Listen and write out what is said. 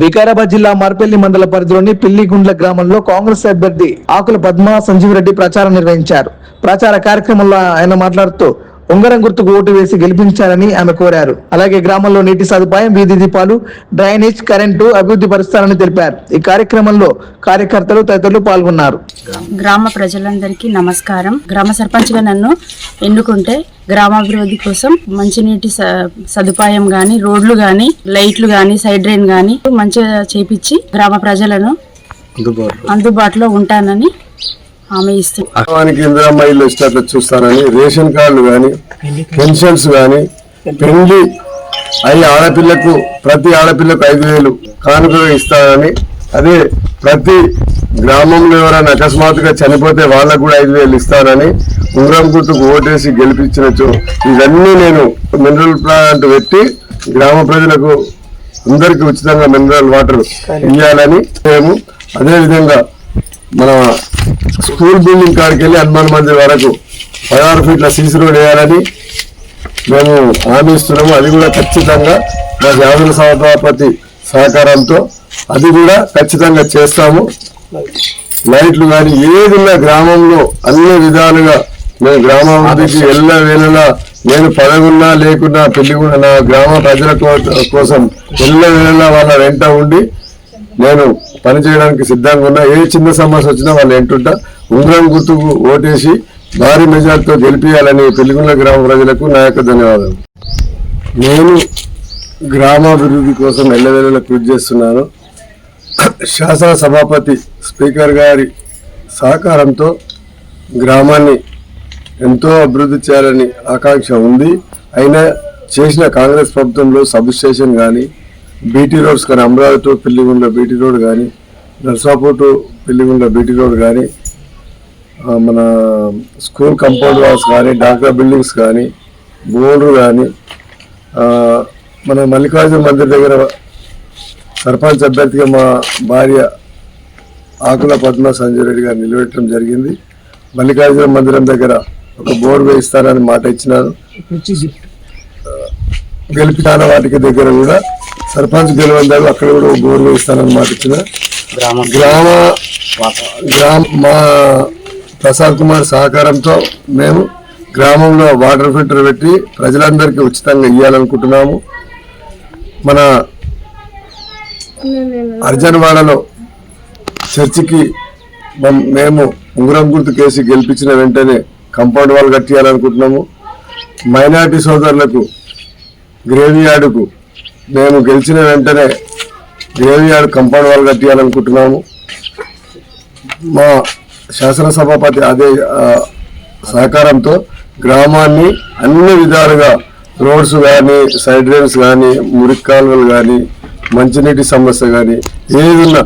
వికారాబాద్ జిల్లా మార్పల్లి మండల పరిధిలోని పిల్లిగుండ్ల గ్రామంలో కాంగ్రెస్ అభ్యర్థి ఆకుల పద్మ సంజీవరెడ్డి ప్రచారం నిర్వహించారు. ప్రచార కార్యక్రమంలో ఆయన మాట్లాడుతూ ఉంగరం గుర్తుకు ఓటు వేసి గెలిపించాలని ఆమె కోరారు. అలాగే గ్రామంలో నీటి సదుపాయం, వీధి దీపాలు, డ్రైనేజ్, కరెంటు అభివృద్ధి పరుస్తారని తెలిపారు. ఈ కార్యక్రమంలో కార్యకర్తలు తదితరులు పాల్గొన్నారు. గ్రామ ప్రజలందరికీ నమస్కారం. గ్రామ సర్పంచ్గా నన్ను ఎన్నుకుంటే గ్రామాభివృద్ధి కోసం మంచినీటి సదుపాయం గాని, రోడ్లు గాని, లైట్లు గాని, సైడ్ డ్రైన్ గాని మంచిగా చేపించి గ్రామ ప్రజలను అందుబాటులో ఉంటానని హామీ ఇస్తున్నాను. చూస్తానని, రేషన్ కార్డులు కానీ, పెన్షన్స్ కానీ, పెళ్లి అయ్యి ఆడపిల్లకు ప్రతి ఆడపిల్లకు 5,000 కానుకగా ఇస్తానని, అదే ప్రతి గ్రామంలో ఎవరైనా అకస్మాత్తుగా చనిపోతే వాళ్ళకు కూడా 5,000 ఇస్తానని, ఉంగరం గుర్తుకు ఓటేసి గెలిపించినచ్చు. ఇవన్నీ నేను మినరల్ ప్లాంట్ పెట్టి గ్రామ ప్రజలకు అందరికీ ఉచితంగా మినరల్ వాటర్ ఇవ్వాలని మేము, అదేవిధంగా మన స్కూల్ బిల్డింగ్ కాడికి వెళ్ళి హనుమాన్ మందిర్ వరకు 16 ఫీట్ల సీసీ రోడ్ వేయాలని మేము హామీ ఇస్తున్నాము. అది కూడా ఖచ్చితంగా మా శాసన సభాపతి సహకారంతో అది కూడా ఖచ్చితంగా చేస్తాము. లైట్లు కానీ ఏదున్నా గ్రామంలో అన్ని విధాలుగా మేము గ్రామాభివృద్ధికి వేళలా నేను పదవున్నా లేకున్నా పెళ్లిగున్నా నా గ్రామ ప్రజల కోసం వేళలా వాళ్ళ వెంట ఉండి నేను పనిచేయడానికి సిద్ధంగా ఉన్నా. ఏ చిన్న సమస్య వచ్చినా వాళ్ళు ఏంటుంటా. ఉంగరం గుర్తుకు ఓటేసి భారీ మెజార్టీతో గెలిపించాలని పెళ్లిగుండ్ల గ్రామ ప్రజలకు నా యొక్క ధన్యవాదాలు. నేను గ్రామాభివృద్ధి కోసం ఎల్లవేళలా కృషి చేస్తున్నాను. శాసన సభాపతి స్పీకర్ గారి సహకారంతో గ్రామాన్ని ఎంతో అభివృద్ధి చేయాలని ఆకాంక్ష ఉంది. అయినా చేసిన కాంగ్రెస్ ప్రభుత్వంలో సబ్ స్టేషన్ కానీ, బీటీ రోడ్స్ కానీ, Amaravati to Pilligundla BT road కానీ, Narsapur to Pilligundla BT road కానీ, మన స్కూల్ కాంపౌండ్ వాల్స్ కానీ, డాక్టర్ బిల్డింగ్స్ కానీ, బోర్డు కానీ, మన మల్లికార్జున మందిర్ దగ్గర సర్పంచ్ అభ్యర్థిగా మా భార్య ఆకుల పద్మ సంజీవరెడ్డి గారు నిలబెట్టడం జరిగింది. మల్లికార్జున మందిరం దగ్గర ఒక బోర్డు వేయిస్తానని మాట ఇచ్చినారు. గెలిపిన వాటికి దగ్గర కూడా సర్పంచ్ గెలవందాలు అక్కడ కూడా బోర్ వేయిస్తానని మాట ఇచ్చిన మా ప్రసాద్ కుమార్ సహకారంతో మేము గ్రామంలో వాటర్ ఫిల్టర్ పెట్టి ప్రజలందరికీ ఉచితంగా ఇవ్వాలనుకుంటున్నాము. మన అర్జన్వాడలో చర్చికి మేము ఉంగరం గుర్తు కేసి గెలిపించిన వెంటనే కాంపౌండ్ వాల్ కట్టియాలనుకుంటున్నాము. మైనార్టీ సోదరులకు గ్రేవీ యార్డుకు మేము గెలిచిన వెంటనే గ్రేవీ యార్డు కాంపౌండ్ వాల్ కట్టియాలనుకుంటున్నాము. మా శాసనసభాపతి అదే సహకారంతో గ్రామాన్ని అన్ని విధాలుగా రోడ్స్ కానీ, సైడ్ డ్రైన్స్ కానీ, మురికి కాలువలు కానీ, మంచినీటి సమస్య కానీ ఏదున్నా